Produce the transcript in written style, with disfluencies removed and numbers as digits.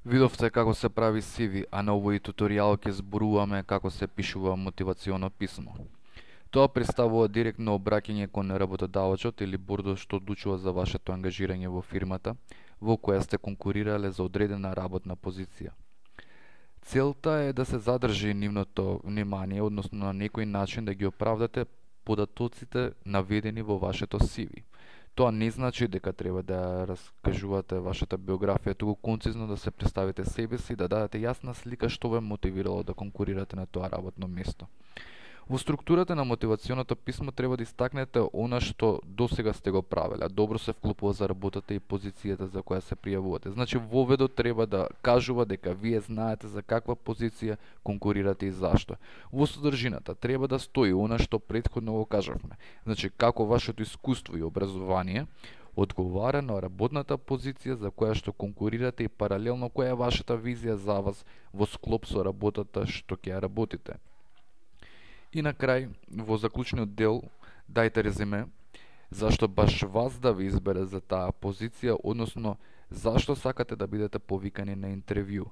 Видовте како се прави CV, а на овој туторијал ќе зборуваме како се пишува мотивационо писмо. Тоа представува директно обраќање кон работодавачот или бордот што одлучува за вашето ангажирање во фирмата во која сте конкурирале за одредена работна позиција. Целта е да се задржи нивното внимание, односно на некој начин да ги оправдате податоците наведени во вашето CV. Тоа не значи дека треба да раскажувате вашата биографија, туку концизно да се представите себе си и да дадете јасна слика што ве мотивирало да конкурирате на тоа работно место. Во структурата на мотивационото писмо треба да истакнете она што досега сте го правеле, добро се вклопува за работата и позицијата за која се пријавувате. Значи воведот треба да кажува дека вие знаете за каква позиција конкурирате и зашто. Во содржината треба да стои она што претходно го кажавме. Значи како вашето искуство и образование одговара на работната позиција за која што конкурирате и паралелно која е вашата визија за вас во склоп со работата што ќе ја работите. И на крај, во заклучниот дел, дајте резиме зашто баш вас да ви избере за таа позиција, односно зашто сакате да бидете повикани на интервју.